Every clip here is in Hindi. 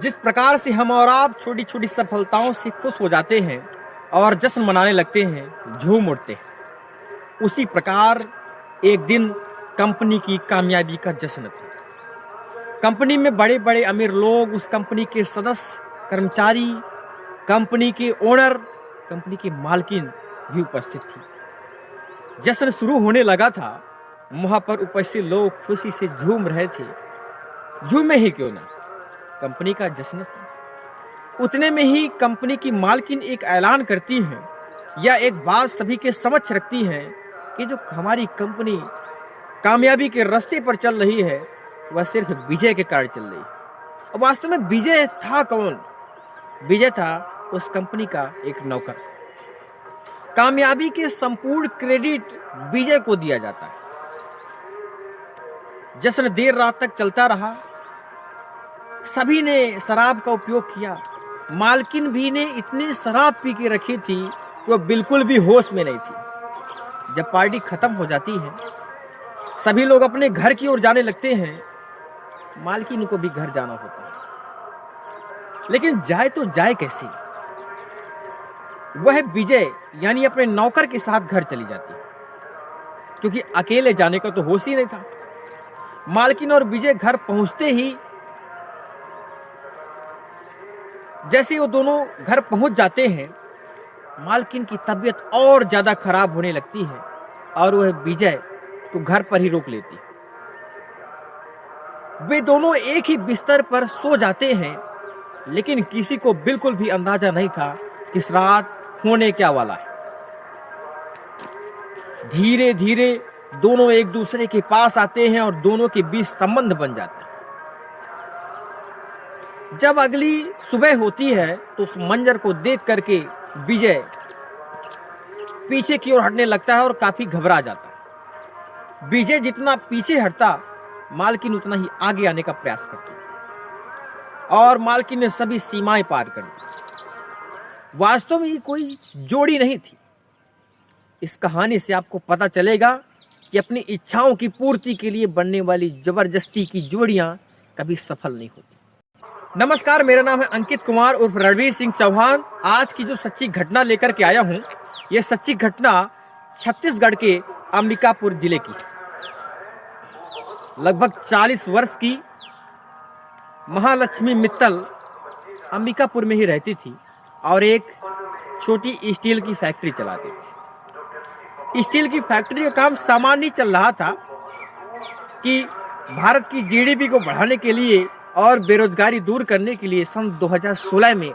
जिस प्रकार से हम और आप छोटी छोटी सफलताओं से खुश हो जाते हैं और जश्न मनाने लगते हैं, झूम उठते हैं, उसी प्रकार एक दिन कंपनी की कामयाबी का जश्न था। कंपनी में बड़े बड़े अमीर लोग, उस कंपनी के सदस्य, कर्मचारी, कंपनी के ओनर, कंपनी की मालकिन भी उपस्थित थी। जश्न शुरू होने लगा था। वहां पर उपस्थित लोग खुशी से झूम रहे थे। झूमे ही क्यों ना, कंपनी का जश्न था। उतने में ही कंपनी की मालकिन एक ऐलान करती हैं या एक बात सभी के समक्ष रखती हैं कि जो हमारी कंपनी कामयाबी के रास्ते पर चल रही है वह सिर्फ विजय के कारण चल रही है। और वास्तव में विजय था कौन? विजय था उस कंपनी का एक नौकर। कामयाबी के संपूर्ण क्रेडिट विजय को दिया जाता है। जश्न देर रात तक चलता रहा। सभी ने शराब का उपयोग किया। मालकिन भी ने इतनी शराब पी के रखी थी कि वह बिल्कुल भी होश में नहीं थी। जब पार्टी खत्म हो जाती है, सभी लोग अपने घर की ओर जाने लगते हैं। मालकिन को भी घर जाना होता है, लेकिन जाए तो जाए कैसे? वह विजय यानी अपने नौकर के साथ घर चली जाती, क्योंकि अकेले जाने का तो होश ही नहीं था। मालकिन और विजय घर पहुंचते ही, जैसे वो दोनों घर पहुंच जाते हैं, मालकिन की तबीयत और ज्यादा खराब होने लगती है और वह विजय को घर पर ही रोक लेती। वे दोनों एक ही बिस्तर पर सो जाते हैं, लेकिन किसी को बिल्कुल भी अंदाजा नहीं था कि इस रात होने क्या वाला है। धीरे धीरे दोनों एक दूसरे के पास आते हैं और दोनों के बीच संबंध बन जाते हैं। जब अगली सुबह होती है तो उस मंजर को देख करके विजय पीछे की ओर हटने लगता है और काफी घबरा जाता है। विजय जितना पीछे हटता, मालकिन उतना ही आगे आने का प्रयास करती और मालकिन ने सभी सीमाएं पार कर दी। वास्तव में ये कोई जोड़ी नहीं थी। इस कहानी से आपको पता चलेगा कि अपनी इच्छाओं की पूर्ति के लिए बनने वाली जबरदस्ती की जोड़ियां कभी सफल नहीं होती। नमस्कार, मेरा नाम है अंकित कुमार उर्फ रणवीर सिंह चौहान। आज की जो सच्ची घटना लेकर के आया हूं, यह सच्ची घटना छत्तीसगढ़ के अंबिकापुर जिले की। लगभग 40 वर्ष की महालक्ष्मी मित्तल अंबिकापुर में ही रहती थी और एक छोटी स्टील की फैक्ट्री चलाती थी। स्टील की फैक्ट्री का काम सामान्य चल रहा था कि भारत की जीडीपी को बढ़ाने के लिए और बेरोजगारी दूर करने के लिए सन 2016 में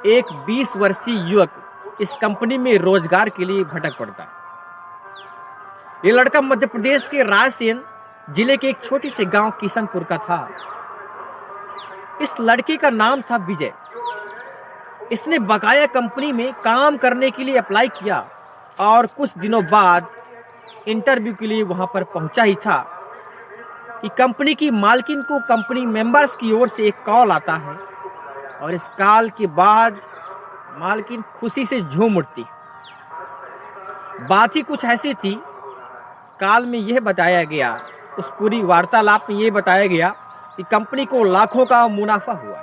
एक 20 वर्षीय युवक इस कंपनी में रोजगार के लिए भटक पड़ता है। ये लड़का मध्य प्रदेश के रायसेन जिले के एक छोटे से गांव किशनपुर का था। इस लड़के का नाम था विजय। इसने बकाया कंपनी में काम करने के लिए अप्लाई किया और कुछ दिनों बाद इंटरव्यू के लिए वहां पर पहुंचा ही था कि कंपनी की मालकिन को कंपनी मेंबर्स की ओर से एक कॉल आता है और इस कॉल के बाद मालकिन खुशी से झूम उठती। बात ही कुछ ऐसी थी। कॉल में यह बताया गया, उस पूरी वार्तालाप में यह बताया गया कि कंपनी को लाखों का मुनाफा हुआ।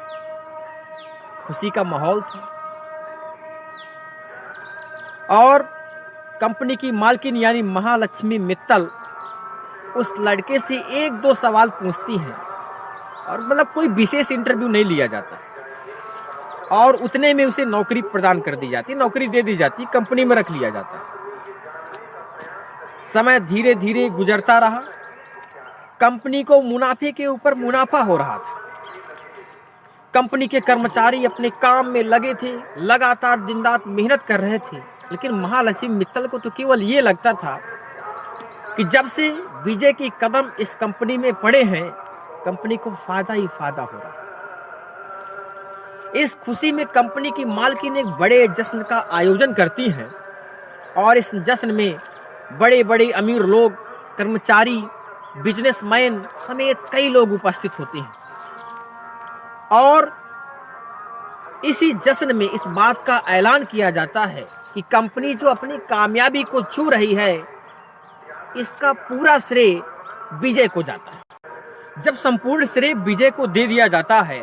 खुशी का माहौल था और कंपनी की मालकिन यानी महालक्ष्मी मित्तल उस लड़के से एक दो सवाल पूछती हैं और मतलब कोई विशेष इंटरव्यू नहीं लिया जाता और उतने में उसे नौकरी प्रदान कर दी जाती, नौकरी दे दी जाती, कंपनी में रख लिया जाता। समय धीरे धीरे गुजरता रहा। कंपनी को मुनाफे के ऊपर मुनाफा हो रहा था। कंपनी के कर्मचारी अपने काम में लगे थे, लगातार दिन रात मेहनत कर रहे थे, लेकिन महालक्ष्मी मित्तल को तो केवल ये लगता था कि जब से विजय के कदम इस कंपनी में पड़े हैं, कंपनी को फायदा ही फायदा हो रहा है। इस खुशी में कंपनी की मालकिन एक बड़े जश्न का आयोजन करती हैं और इस जश्न में बड़े बड़े अमीर लोग, कर्मचारी, बिजनेसमैन समेत कई लोग उपस्थित होते हैं और इसी जश्न में इस बात का ऐलान किया जाता है कि कंपनी जो अपनी कामयाबी को छू रही है, इसका पूरा श्रेय विजय को जाता है। जब संपूर्ण श्रेय विजय को दे दिया जाता है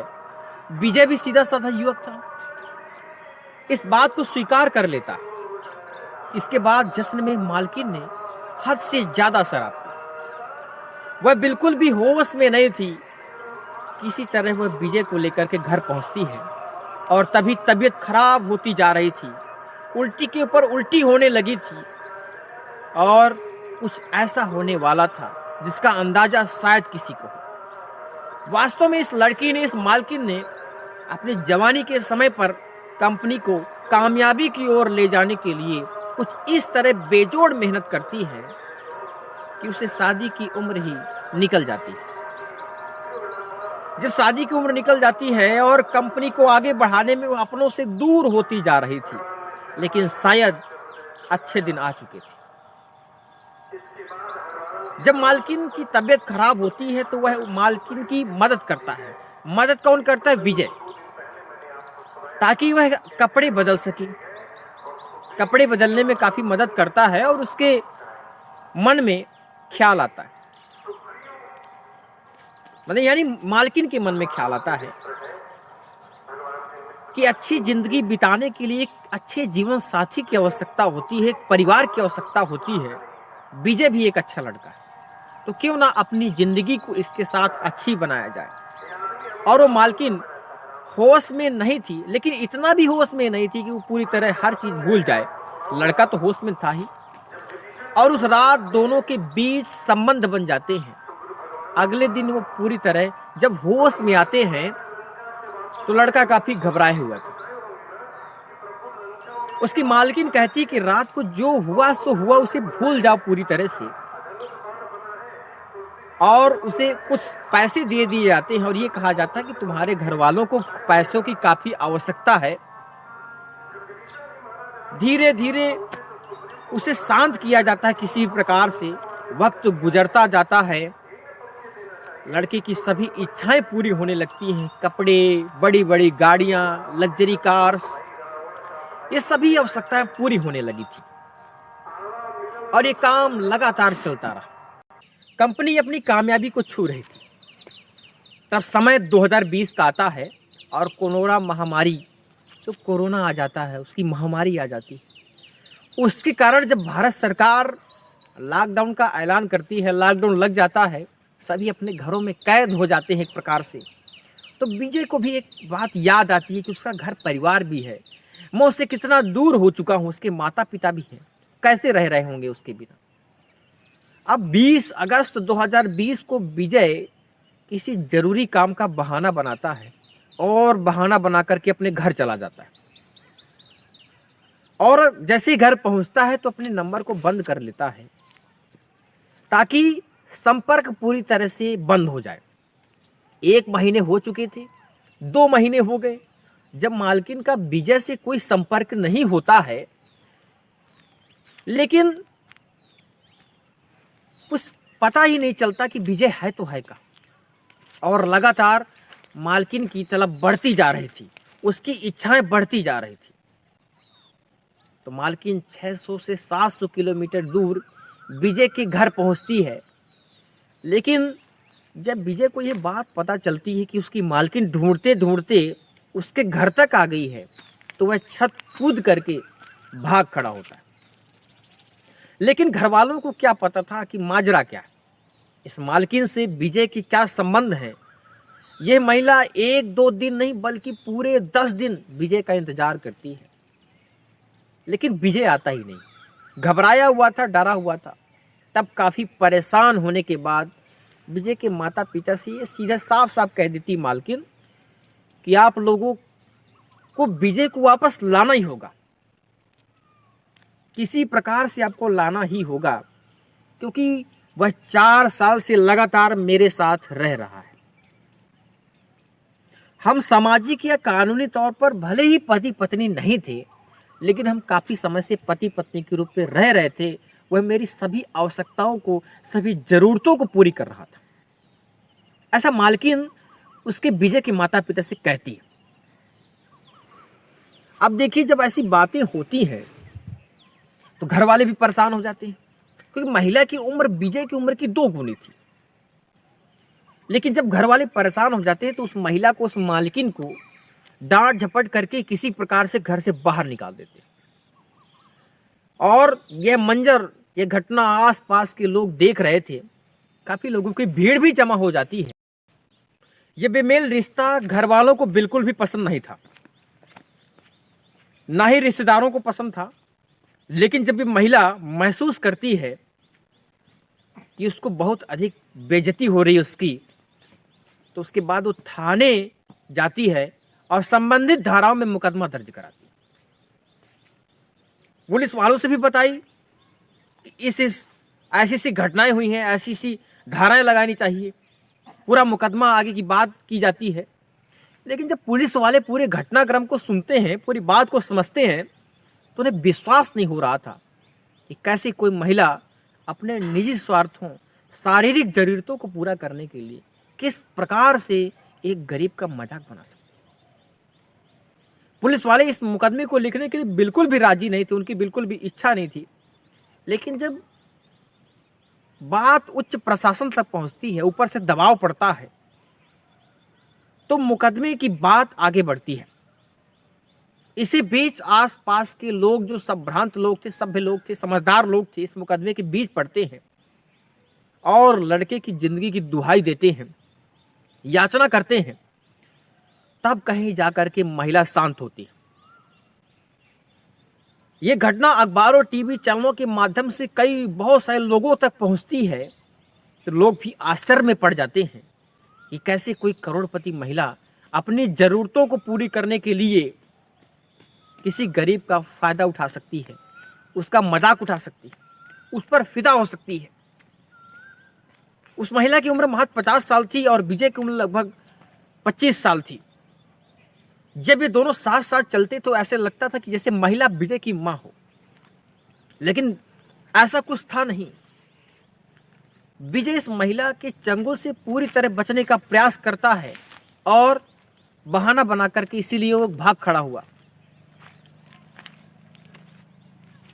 विजय भी सीधा साधा युवक था, इस बात को स्वीकार कर लेता। इसके बाद जश्न में मालकिन ने हद से ज्यादा शराब पी। वह बिल्कुल भी होश में नहीं थी। किसी तरह वह विजय को लेकर के घर पहुंचती है और तभी तबीयत खराब होती जा रही थी, उल्टी के ऊपर उल्टी होने लगी थी और कुछ ऐसा होने वाला था जिसका अंदाजा शायद किसी को हो। वास्तव में इस लड़की ने, इस मालकिन ने अपनी जवानी के समय पर कंपनी को कामयाबी की ओर ले जाने के लिए कुछ इस तरह बेजोड़ मेहनत करती है कि उसे शादी की उम्र ही निकल जाती है। जब शादी की उम्र निकल जाती है और कंपनी को आगे बढ़ाने में वो अपनों से दूर होती जा रही थी, लेकिन शायद अच्छे दिन आ चुके थे। जब मालकिन की तबीयत खराब होती है तो वह मालकिन की मदद करता है। मदद कौन करता है? विजय, ताकि वह कपड़े बदल सके। कपड़े बदलने में काफी मदद करता है और उसके मन में ख्याल आता है, मतलब यानी मालकिन के मन में ख्याल आता है कि अच्छी जिंदगी बिताने के लिए एक अच्छे जीवन साथी की आवश्यकता होती है, एक परिवार की आवश्यकता होती है। विजय भी एक अच्छा लड़का है, तो क्यों ना अपनी जिंदगी को इसके साथ अच्छी बनाया जाए। और वो मालकिन होश में नहीं थी, लेकिन इतना भी होश में नहीं थी कि वो पूरी तरह हर चीज भूल जाए। लड़का तो होश में था ही। और उस रात दोनों के बीच संबंध बन जाते हैं। अगले दिन वो पूरी तरह जब होश में आते हैं तो लड़का काफी घबराए हुआ था। उसकी मालकिन कहती कि रात को जो हुआ सो हुआ, उसे भूल जाओ पूरी तरह से। और उसे कुछ पैसे दे दिए जाते हैं और ये कहा जाता है कि तुम्हारे घर वालों को पैसों की काफी आवश्यकता है। धीरे धीरे उसे शांत किया जाता है किसी प्रकार से। वक्त गुजरता जाता है, लड़के की सभी इच्छाएं पूरी होने लगती हैं। कपड़े, बड़ी बड़ी गाड़ियां, लग्जरी कार्स, ये सभी आवश्यकताएं पूरी होने लगी थी और ये काम लगातार चलता रहा। कंपनी अपनी कामयाबी को छू रही थी। तब समय 2020 का आता है और कोरोना महामारी, जो कोरोना आ जाता है, उसकी महामारी आ जाती है। उसके कारण जब भारत सरकार लॉकडाउन का ऐलान करती है, लॉकडाउन लग जाता है, सभी अपने घरों में कैद हो जाते हैं एक प्रकार से। तो विजय को भी एक बात याद आती है कि उसका घर परिवार भी है, मैं उससे कितना दूर हो चुका हूँ, उसके माता पिता भी हैं, कैसे रह रहे होंगे उसके बिना। अब 20 अगस्त 2020 को विजय किसी जरूरी काम का बहाना बनाता है और बहाना बना करके अपने घर चला जाता है। और जैसे ही घर पहुंचता है तो अपने नंबर को बंद कर लेता है ताकि संपर्क पूरी तरह से बंद हो जाए। 1 महीने हो चुके थे, 2 महीने हो गए। जब मालकिन का विजय से कोई संपर्क नहीं होता है, लेकिन कुछ पता ही नहीं चलता कि विजय है तो है का। और लगातार मालकिन की तलब बढ़ती जा रही थी, उसकी इच्छाएं बढ़ती जा रही थी। तो मालकिन 600 से 700 किलोमीटर दूर विजय के घर पहुंचती है। लेकिन जब विजय को यह बात पता चलती है कि उसकी मालकिन ढूंढते ढूंढते उसके घर तक आ गई है, तो वह छत कूद करके भाग खड़ा होता है। लेकिन घर वालों को क्या पता था कि माजरा क्या है, इस मालकिन से विजय की क्या संबंध है। यह महिला 1-2 दिन नहीं बल्कि पूरे 10 दिन विजय का इंतजार करती है, लेकिन विजय आता ही नहीं। घबराया हुआ था, डरा हुआ था। तब काफी परेशान होने के बाद विजय के माता पिता से ये सीधा साफ साफ कह देती मालकिन कि आप लोगों को विजय को वापस लाना ही होगा, किसी प्रकार से आपको लाना ही होगा, क्योंकि वह 4 साल से लगातार मेरे साथ रह रहा है। हम सामाजिक या कानूनी तौर पर भले ही पति पत्नी नहीं थे, लेकिन हम काफी समय से पति पत्नी के रूप में रह रहे थे। वह मेरी सभी आवश्यकताओं को, सभी जरूरतों को पूरी कर रहा था। ऐसा मालकिन उसके विजय के माता पिता से कहती है। अब देखिए, जब ऐसी बातें होती हैं तो घर वाले भी परेशान हो जाते हैं, क्योंकि महिला की उम्र विजय की उम्र की 2 गुनी थी। लेकिन जब घर वाले परेशान हो जाते हैं तो उस महिला को, उस मालकिन को डांट झपट करके किसी प्रकार से घर से बाहर निकाल देते हैं। और यह मंजर, यह घटना आसपास के लोग देख रहे थे। काफी लोगों की भीड़ भी जमा हो जाती है। यह बेमेल रिश्ता घर वालों को बिल्कुल भी पसंद नहीं था, ना ही रिश्तेदारों को पसंद था। लेकिन जब ये महिला महसूस करती है कि उसको बहुत अधिक बेइज्जती हो रही है उसकी, तो उसके बाद वो थाने जाती है और संबंधित धाराओं में मुकदमा दर्ज कराती है। पुलिस वालों से भी बताई कि ऐसी ऐसी घटनाएं हुई हैं, ऐसी ऐसी धाराएं लगानी चाहिए, पूरा मुकदमा आगे की बात की जाती है। लेकिन जब पुलिस वाले पूरे घटनाक्रम को सुनते हैं, पूरी बात को समझते हैं, तो उन्हें विश्वास नहीं हो रहा था कि कैसे कोई महिला अपने निजी स्वार्थों, शारीरिक जरूरतों को पूरा करने के लिए किस प्रकार से एक गरीब का मजाक बना सकती है। पुलिस वाले इस मुकदमे को लिखने के लिए बिल्कुल भी राजी नहीं थे, उनकी बिल्कुल भी इच्छा नहीं थी। लेकिन जब बात उच्च प्रशासन तक पहुंचती है, ऊपर से दबाव पड़ता है, तो मुकदमे की बात आगे बढ़ती है। इसी बीच आसपास के लोग, जो संभ्रांत लोग थे, सभ्य लोग थे, समझदार लोग थे, इस मुकदमे के बीच पड़ते हैं और लड़के की जिंदगी की दुहाई देते हैं, याचना करते हैं। तब कहीं जाकर के महिला शांत होती है। यह घटना अखबारों, टीवी चैनलों के माध्यम से बहुत सारे लोगों तक पहुंचती है, तो लोग भी आश्चर्य में पड़ जाते हैं कि कैसे कोई करोड़पति महिला अपनी जरूरतों को पूरी करने के लिए किसी गरीब का फायदा उठा सकती है, उसका मजाक उठा सकती है, उस पर फिदा हो सकती है। उस महिला की उम्र महज 50 साल थी और विजय की उम्र लगभग 25 साल थी। जब ये दोनों साथ साथ चलते तो ऐसे लगता था कि जैसे महिला विजय की मां हो, लेकिन ऐसा कुछ था नहीं। विजय इस महिला के चंगुल से पूरी तरह बचने का प्रयास करता है और बहाना बना करके इसीलिए वो भाग खड़ा हुआ।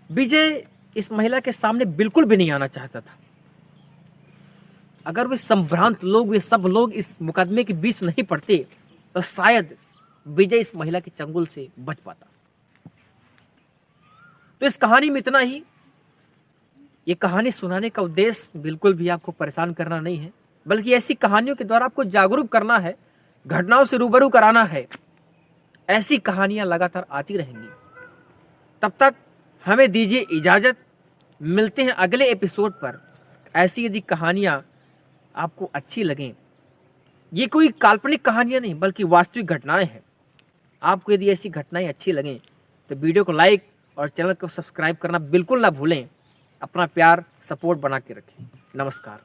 विजय इस महिला के सामने बिल्कुल भी नहीं आना चाहता था। अगर वे संभ्रांत लोग, वे सब लोग इस मुकदमे के बीच नहीं पड़ते, तो शायद विजय इस महिला के चंगुल से बच पाता। तो इस कहानी में इतना ही। ये कहानी सुनाने का उद्देश्य बिल्कुल भी आपको परेशान करना नहीं है, बल्कि ऐसी कहानियों के द्वारा आपको जागरूक करना है, घटनाओं से रूबरू कराना है। ऐसी कहानियां लगातार आती रहेंगी। तब तक हमें दीजिए इजाजत। मिलते हैं अगले एपिसोड पर। ऐसी यदि कहानियां आपको अच्छी लगें, ये कोई काल्पनिक कहानियां नहीं बल्कि वास्तविक घटनाएं हैं। आपको यदि ऐसी घटनाएं अच्छी लगें तो वीडियो को लाइक और चैनल को सब्सक्राइब करना बिल्कुल ना भूलें। अपना प्यार, सपोर्ट बना के रखें। नमस्कार।